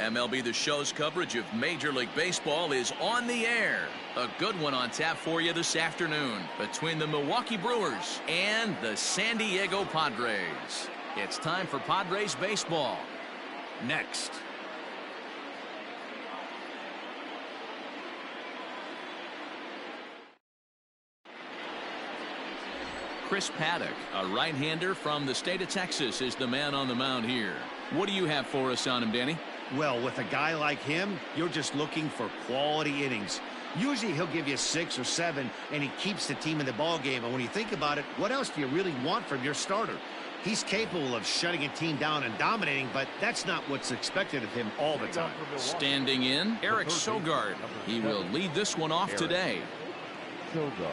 MLB The Show's coverage of Major League Baseball is on the air. A good one on tap for you this afternoon between the Milwaukee Brewers and the San Diego Padres. It's time for Padres baseball. Next. Chris Paddock, a right-hander from the state of Texas, is the man on the mound here. What do you have for us on him, Danny? Well, with a guy like him, you're just looking for quality innings. Usually he'll give you 6 or 7, and he keeps the team in the ball game. And when you think about it, what else do you really want from your starter? He's capable of shutting a team down and dominating, but that's not what's expected of him all the time. Standing in, Eric Sogard. He will lead this one off today. Sogard.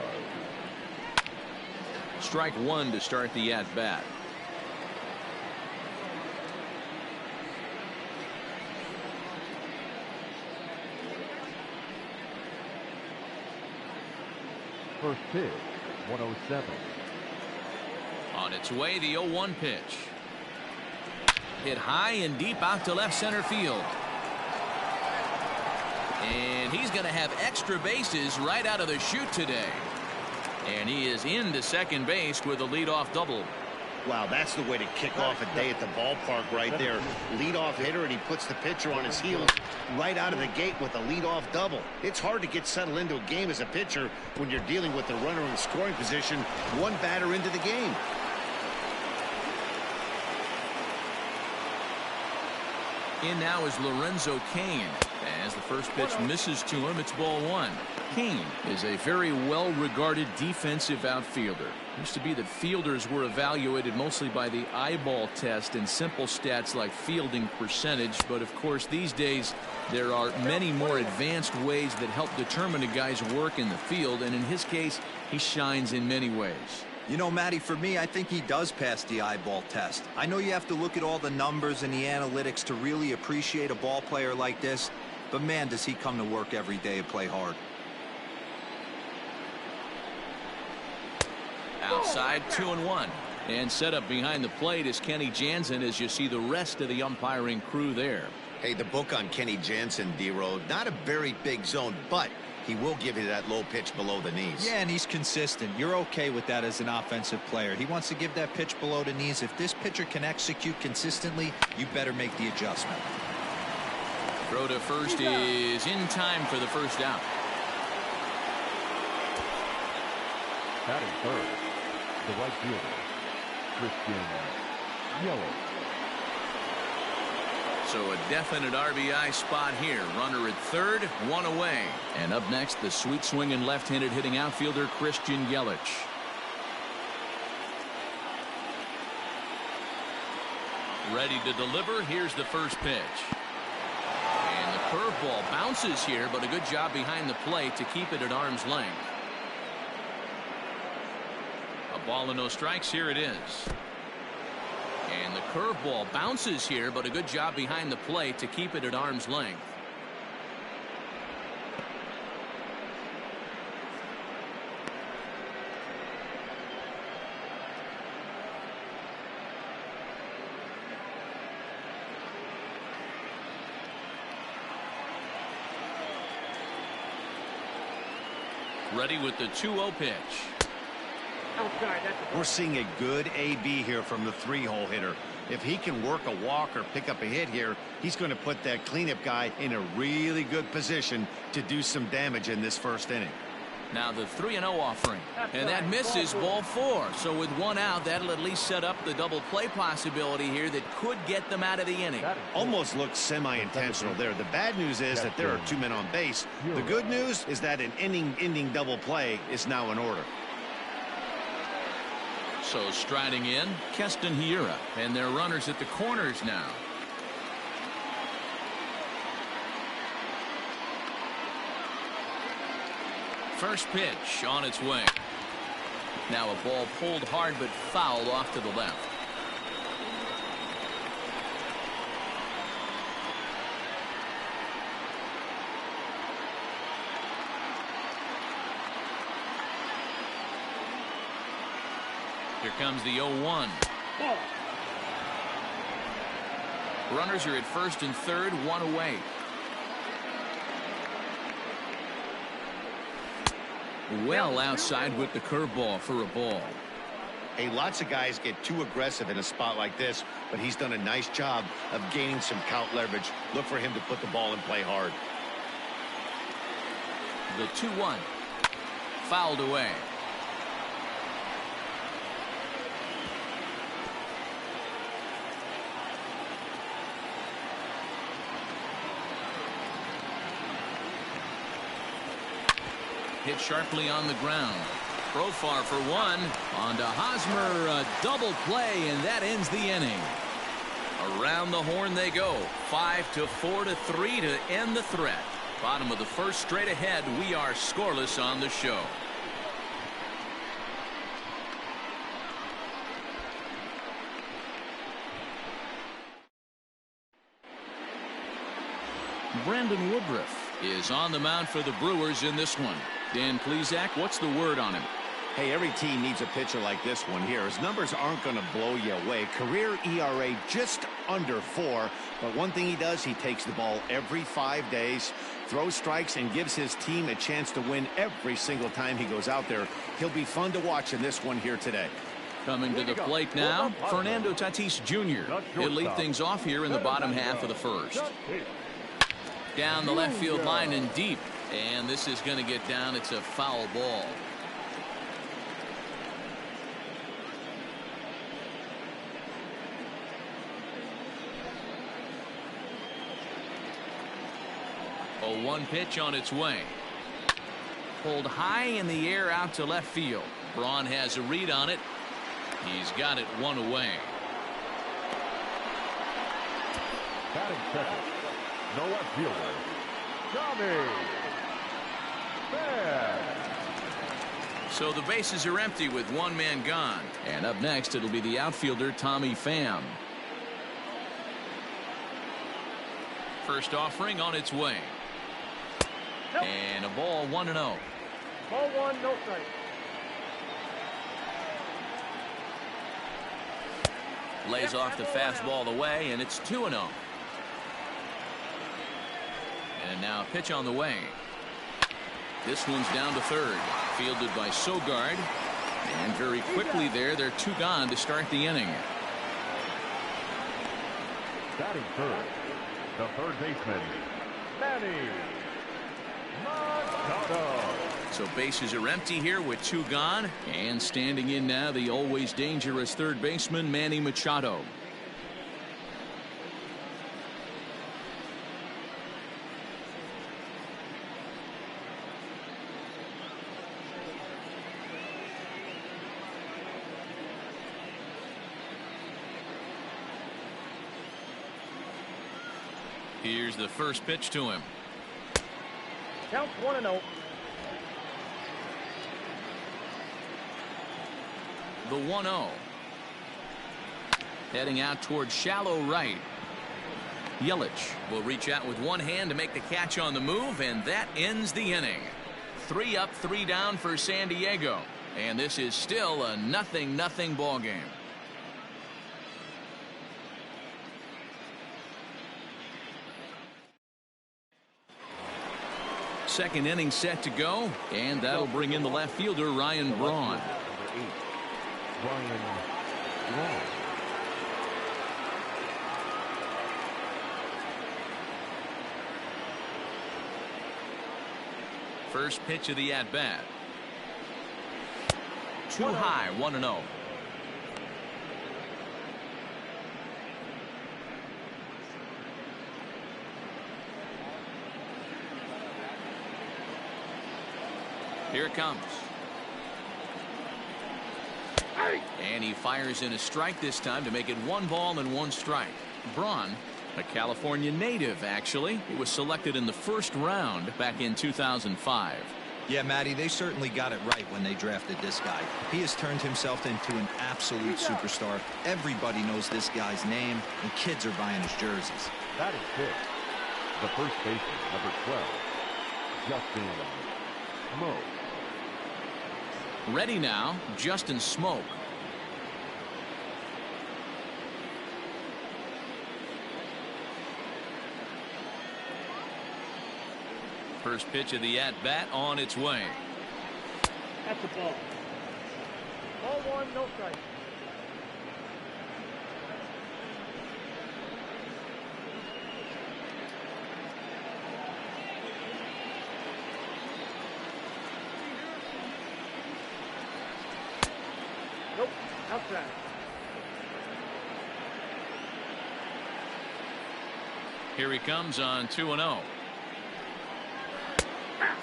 Strike one to start the at-bat. First pitch, 107. On its way, the 0-1 pitch. Hit high and deep out to left center field. And he's going to have extra bases right out of the chute today. And he is into second base with a leadoff double. Wow, that's the way to kick off a day at the ballpark right there. Leadoff hitter, and he puts the pitcher on his heels right out of the gate with a leadoff double. It's hard to get settled into a game as a pitcher when you're dealing with the runner in scoring position, one batter into the game. In now is Lorenzo Cain. As the first pitch misses to him, it's ball one. Cain is a very well-regarded defensive outfielder. Used to be that fielders were evaluated mostly by the eyeball test and simple stats like fielding percentage. But of course, these days, there are many more advanced ways that help determine a guy's work in the field. And in his case, he shines in many ways. You know, Matty, for me, I think he does pass the eyeball test. I know you have to look at all the numbers and the analytics to really appreciate a ball player like this, but man, does he come to work every day and play hard. Outside, 2-1. And set up behind the plate is Kenny Jansen as you see the rest of the umpiring crew there. Hey, the book on Kenny Jansen, D-Road, not a very big zone, but he will give you that low pitch below the knees. Yeah, and he's consistent. You're okay with that as an offensive player. He wants to give that pitch below the knees. If this pitcher can execute consistently, you better make the adjustment. Throw to first is in time for the first out. Batting third, the right fielder, Christian Yelich. So a definite RBI spot here. Runner at third, one away. And up next, the sweet swinging left-handed hitting outfielder Christian Yelich. Ready to deliver. Here's the first pitch. And the curveball bounces here, but a good job behind the plate to keep it at arm's length. A ball and no strikes. Here it is. And the curveball bounces here, but a good job behind the plate to keep it at arm's length. Ready with the 2-0 pitch. We're seeing a good AB here from the 3-hole hitter. If he can work a walk or pick up a hit here, he's going to put that cleanup guy in a really good position to do some damage in this first inning. Now the 3-0 offering, and that misses ball 4. So with one out, that'll at least set up the double play possibility here that could get them out of the inning. Almost looks semi-intentional there. The bad news is that there are 2 men on base. The good news is that an inning-ending double play is now in order. So striding in, Keston Hiura, and their runners at the corners now. First pitch on its way. Now a ball pulled hard but fouled off to the left. Here comes the 0-1. Runners are at first and third, one away. Well outside with the curveball for a ball. Hey, lots of guys get too aggressive in a spot like this, but he's done a nice job of gaining some count leverage. Look for him to put the ball in play hard. The 2-1. Fouled away. Hit sharply on the ground. Profar for one. On to Hosmer, a double play, and that ends the inning. Around the horn they go. 5-4 to 3 to end the threat. Bottom of the first, straight ahead. We are scoreless on the show. Brandon Woodruff is on the mound for the Brewers in this one. Dan Plesac, what's the word on him? Hey, every team needs a pitcher like this one here. His numbers aren't going to blow you away. Career ERA just under 4. But one thing he does, he takes the ball every 5 days, throws strikes, and gives his team a chance to win every single time he goes out there. He'll be fun to watch in this one here today. Coming to the plate now, Fernando Tatis Jr. He'll lead things off here in the bottom half of the first. Down the left field line and deep. And this is going to get down. It's a foul ball. A 1 pitch on its way. Pulled high in the air out to left field. Braun has a read on it. He's got it 1 away. Batting second, no left fielder, Tommy Pham. So the bases are empty with 1 man gone. And up next, it'll be the outfielder, Tommy Pham. First offering on its way. Nope. And a ball 1-0. Ball 1, no strike. Lays off the fastball away, and it's 2-0. And now a pitch on the way. This one's down to third. Fielded by Sogard. And very quickly there, they're 2 gone to start the inning. Batting third, the third baseman, Manny Machado. So bases are empty here with 2 gone. And standing in now, the always dangerous third baseman, Manny Machado. Here's the first pitch to him. Count 1-0. The 1-0. Heading out towards shallow right. Yelich will reach out with one hand to make the catch on the move, and that ends the inning. 3 up, 3 down for San Diego. And this is still a 0-0 ball game. Second inning set to go, and that'll bring in the left fielder, Ryan Braun. Number 8, Ryan Braun. First pitch of the at-bat. Too high, 1-0. Here it comes. And he fires in a strike this time to make it 1 ball and 1 strike. Braun, a California native, actually. He was selected in the first round back in 2005. Yeah, Matty, they certainly got it right when they drafted this guy. He has turned himself into an absolute superstar. Everybody knows this guy's name, and kids are buying his jerseys. That is 6, the first baseman, number 12, Justin Smoak. Ready now, Justin Smoak. First pitch of the at-bat on its way. That's the ball. Ball one, no strike. Nope, outside. Here he comes on 2-0.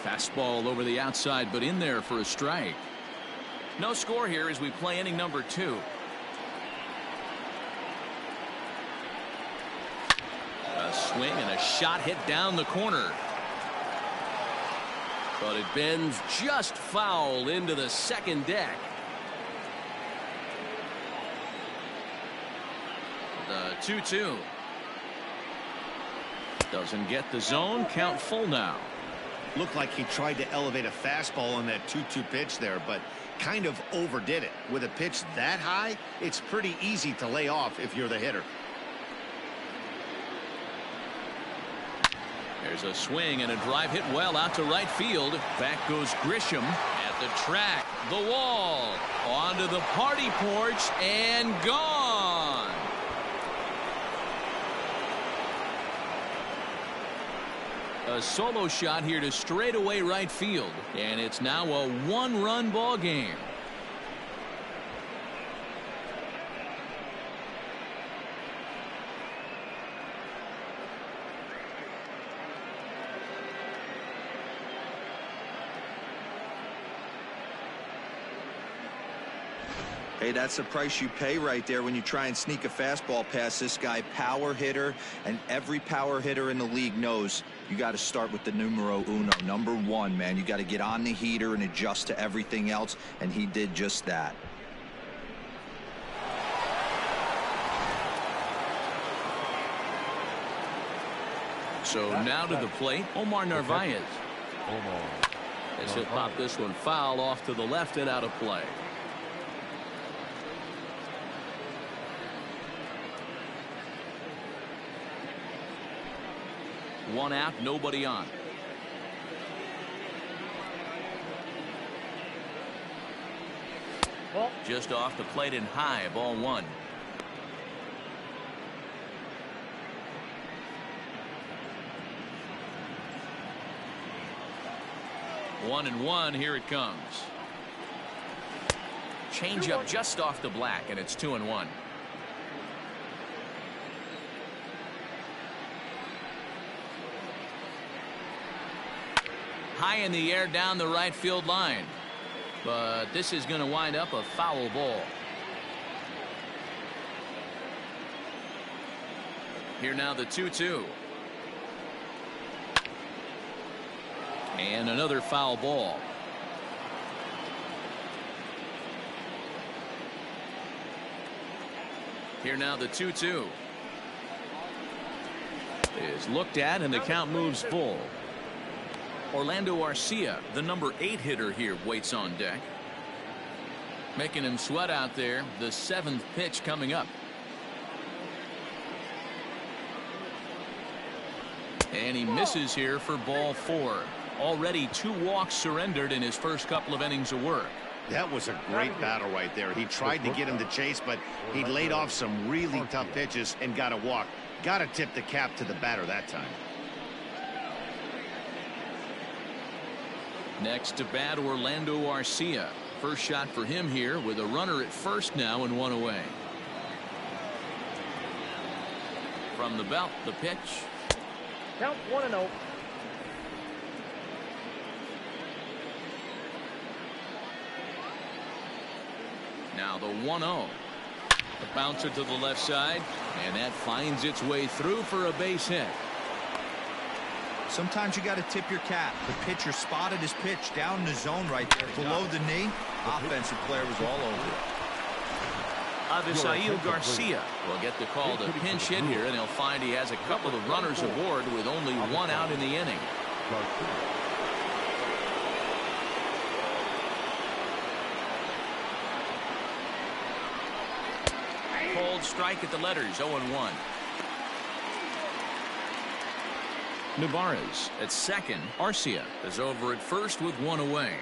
Fastball over the outside, but in there for a strike. No score here as we play inning number 2. A swing and a shot hit down the corner. But it bends just foul into the second deck. The 2-2. Doesn't get the zone. Count full now. Looked like he tried to elevate a fastball on that 2-2 pitch there, but kind of overdid it. With a pitch that high, it's pretty easy to lay off if you're the hitter. There's a swing and a drive hit well out to right field. Back goes Grisham at the track, the wall, onto the party porch, and gone. A solo shot here to straightaway right field, and it's now a one-run ball game. Hey, that's the price you pay right there when you try and sneak a fastball past this guy. Power hitter, and every power hitter in the league knows you got to start with the numero uno, number 1, man. You got to get on the heater and adjust to everything else, and he did just that. So now to the plate, Omar Narvaez. As he'll pop this one foul off to the left and out of play. One out, nobody on. Ball. Just off the plate and high, ball 1. One and one, here it comes. Change up just off the black, and it's 2-1. High in the air down the right field line. But this is going to wind up a foul ball. Here now the 2-2. And another foul ball. Here now the 2-2. Is looked at and the count moves full. Orlando Arcia, the number 8 hitter here, waits on deck. Making him sweat out there. The 7th pitch coming up. And he misses here for ball 4. Already 2 walks surrendered in his first couple of innings of work. That was a great battle right there. He tried to get him to chase, but he laid off some really tough pitches and got a walk. Got to tip the cap to the batter that time. Next to bat, Orlando Arcia. First shot for him here with a runner at first now and 1 away. From the belt, the pitch. Count 1-0. Now the 1-0. The bouncer to the left side, and that finds its way through for a base hit. Sometimes you got to tip your cap. The pitcher spotted his pitch down in the zone right there below the knee. Offensive player was all over it. Avisail Garcia will get the call to pinch hit here, and he'll find he has a couple of runners aboard with only 1 out in the inning. Cold strike at the letters, 0-1. Navarez at second. Arcia is over at first with one away.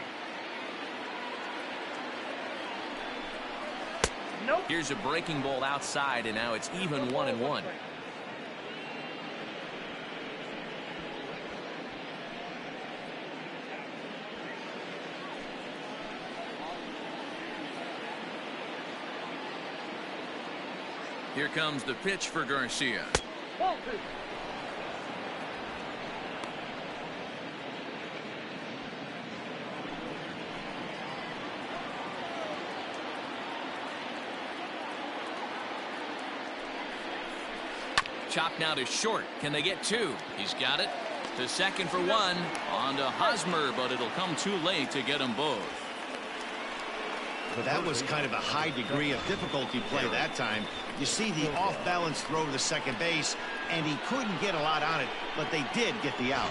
Nope. Here's a breaking ball outside, and now it's even 1-1. Here comes the pitch for Garcia. Ball two. Chopped now to short. Can they get two? He's got it. To second for one. On to Hosmer, but it'll come too late to get them both. That was kind of a high degree of difficulty play that time. You see the off-balance throw to second base, and he couldn't get a lot on it, but they did get the out.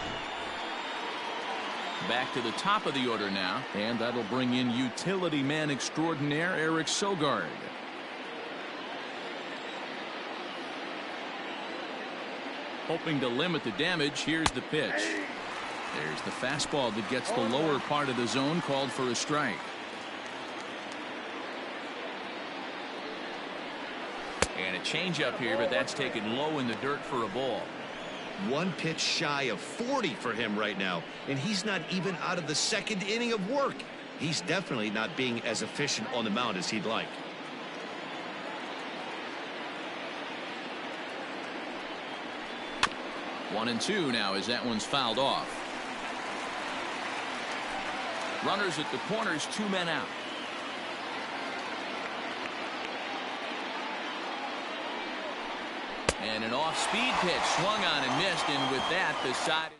Back to the top of the order now, and that'll bring in utility man extraordinaire Eric Sogard. Hoping to limit the damage, here's the pitch. There's the fastball that gets the lower part of the zone, called for a strike. And a changeup here, but that's taken low in the dirt for a ball. One pitch shy of 40 for him right now, and he's not even out of the second inning of work. He's definitely not being as efficient on the mound as he'd like. One and two now as that one's fouled off. Runners at the corners, 2 men out. And an off-speed pitch swung on and missed, and with that, the side is...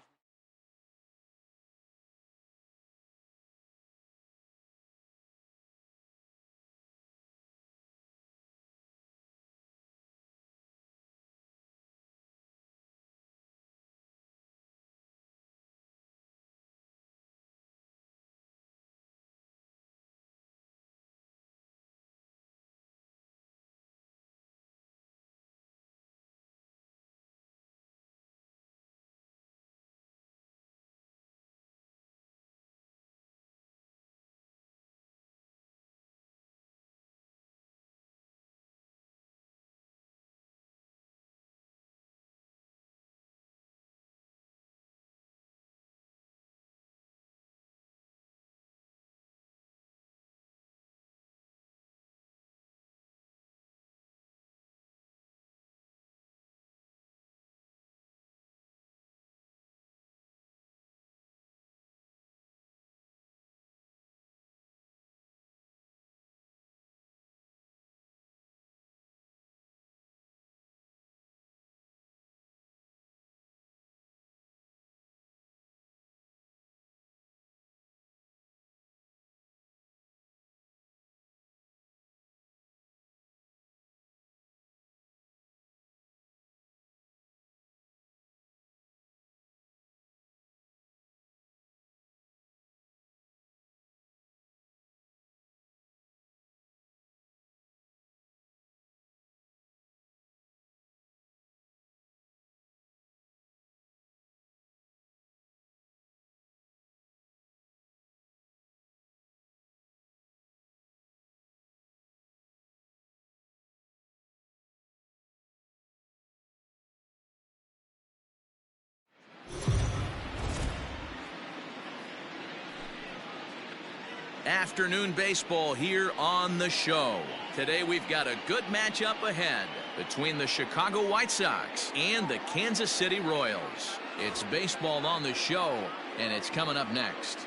Afternoon baseball here on the show. Today we've got a good matchup ahead between the Chicago White Sox and the Kansas City Royals. It's baseball on the show, and it's coming up next.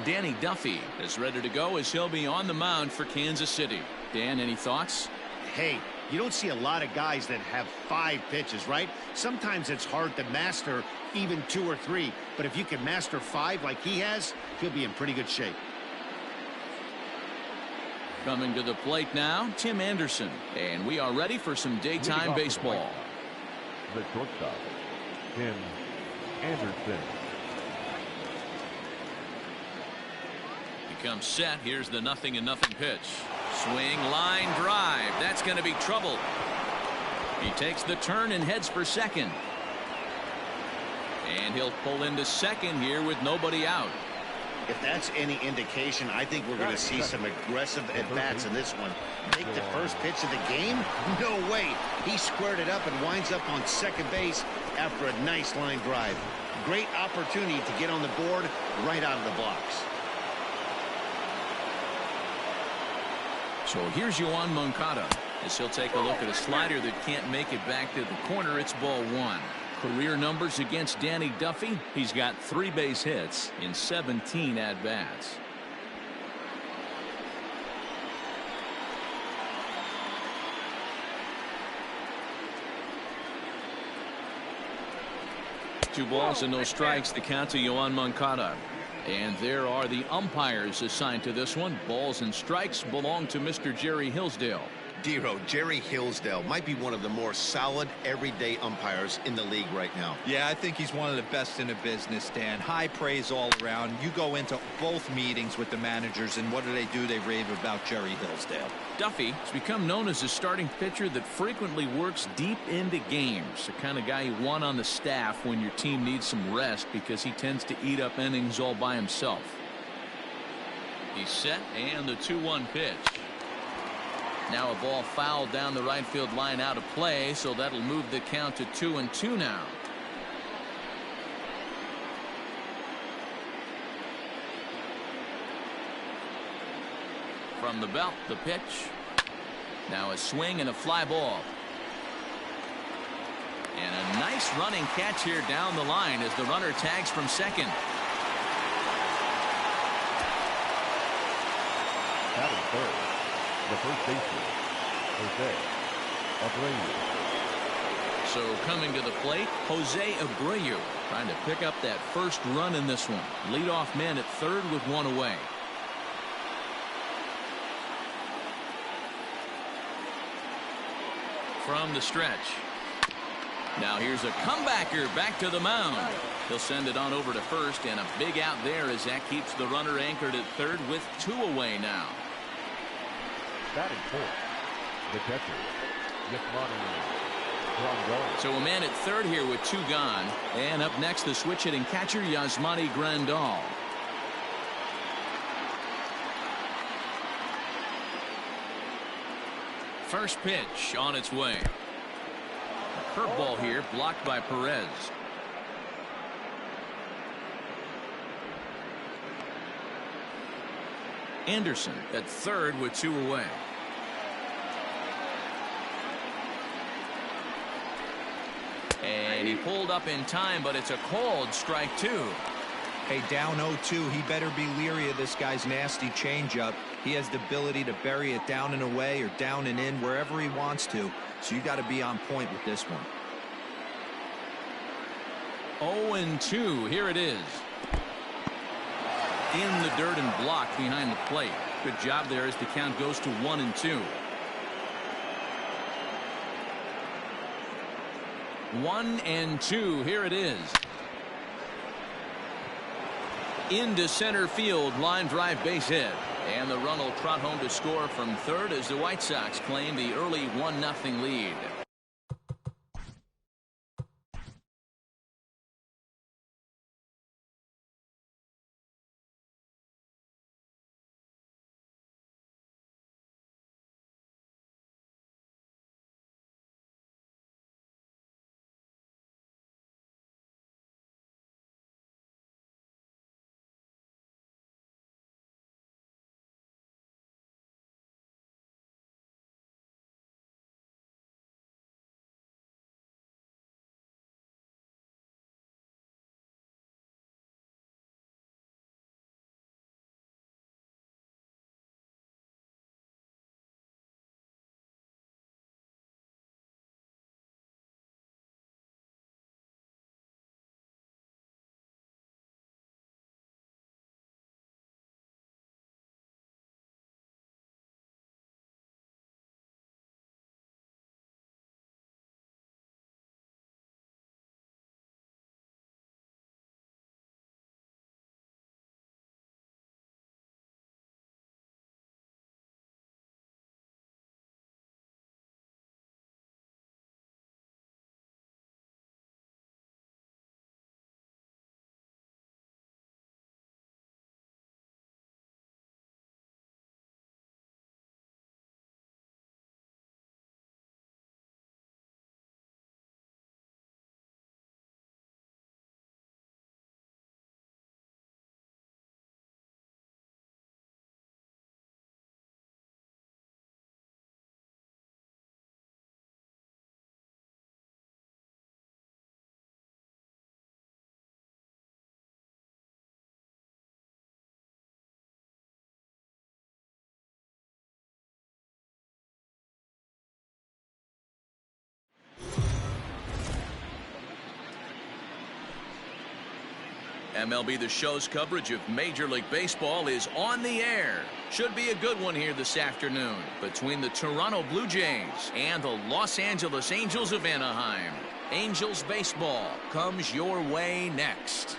Danny Duffy is ready to go as he'll be on the mound for Kansas City. Dan, any thoughts? Hey, you don't see a lot of guys that have 5 pitches, right? Sometimes it's hard to master even 2 or 3, but if you can master 5 like he has, he'll be in pretty good shape. Coming to the plate now, Tim Anderson, and we are ready for some daytime baseball. The shortstop, Tim Anderson. comes set. Here's the 0-0 pitch. Swing, line drive. That's going to be trouble. He takes the turn and heads for second. And he'll pull into second here with nobody out. If that's any indication, I think we're going to see some aggressive at-bats in this one. Take the first pitch of the game? No way. He squared it up and winds up on second base after a nice line drive. Great opportunity to get on the board right out of the blocks. So here's Yoán Moncada as he'll take a look at a slider that can't make it back to the corner. It's ball one. Career numbers against Danny Duffy. He's got 3 base hits in 17 at-bats. Two balls and no strikes. The count to Yoán Moncada. And there are the umpires assigned to this one. Balls and strikes belong to Mr. Jerry Hillsdale. Dero, Jerry Hillsdale might be one of the more solid everyday umpires in the league right now. Yeah, I think he's one of the best in the business, Dan. High praise all around. You go into both meetings with the managers, and what do? They rave about Jerry Hillsdale. Duffy has become known as a starting pitcher that frequently works deep into games. The kind of guy you want on the staff when your team needs some rest because he tends to eat up innings all by himself. He's set, and the 2-1 pitch. Now a ball fouled down the right field line out of play, so that'll move the count to 2-2 now. From the belt, the pitch. Now a swing and a fly ball. And a nice running catch here down the line as the runner tags from second. Batting third, the first baseman, Jose Abreu. So coming to the plate, Jose Abreu trying to pick up that first run in this one. Leadoff man at third with one away. From the stretch. Now here's a comebacker back to the mound. He'll send it on over to first, and a big out there as that keeps the runner anchored at third with 2 away now. Batting fourth, the catcher, Yasmani Grandal. So a man at third here with 2 gone. And up next, the switch hitting catcher, Yasmani Grandal. First pitch on its way. A curveball here blocked by Perez. Anderson at third with 2 away. And he pulled up in time, but it's a called strike 2. Hey, down 0-2, he better be leery of this guy's nasty changeup. He has the ability to bury it down and away or down and in wherever he wants to. So you got to be on point with this one. 0-2. Here it is. In the dirt and blocked behind the plate. Good job there as the count goes to 1-2. 1-2. Here it is. Into center field, line drive base hit. And the run will trot home to score from third as the White Sox claim the early 1-0 lead. MLB The Show's coverage of Major League Baseball is on the air. Should be a good one here this afternoon between the Toronto Blue Jays and the Los Angeles Angels of Anaheim. Angels baseball comes your way next.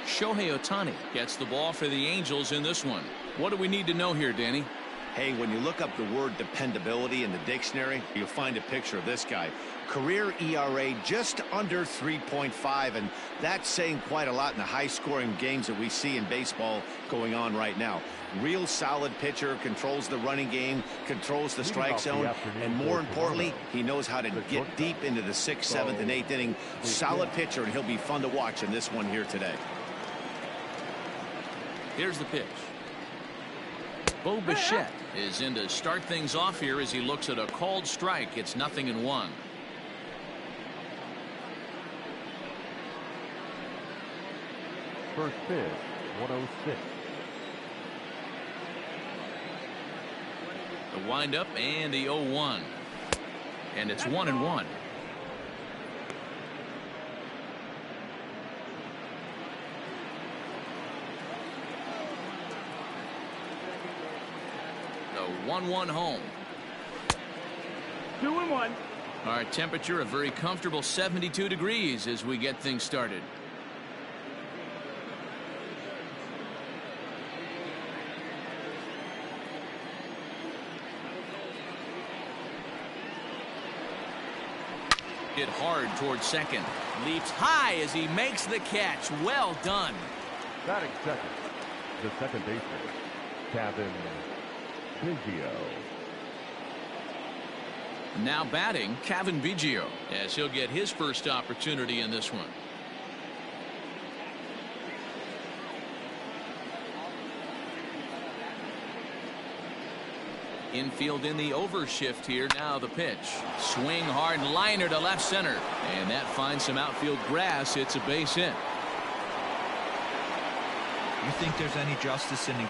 Shohei Ohtani gets the ball for the Angels in this one. What do we need to know here, Danny? Hey, when you look up the word dependability in the dictionary, you'll find a picture of this guy. Career ERA just under 3.5, and that's saying quite a lot in the high-scoring games that we see in baseball going on right now. Real solid pitcher, controls the running game, controls the strike zone, and more importantly, he knows how to get deep into the 6th, 7th, and 8th inning. Solid pitcher, and he'll be fun to watch in this one here today. Here's the pitch. Bo Bichette is in to start things off here as he looks at a called strike. It's 0-1. First pitch, 106. The windup and the 0-1. And it's 1-1. The 1-1 home. 2-1. Our temperature a very comfortable 72 degrees as we get things started. Hit hard towards second. Leaps high as he makes the catch. Well done. Batting second, the second baseman, Cavan Biggio. Now batting, Cavan Biggio, as he'll get his first opportunity in this one. Infield in the overshift here. Now the pitch. Swing hard liner to left center. And that finds some outfield grass. It's a base hit. You think there's any justice in the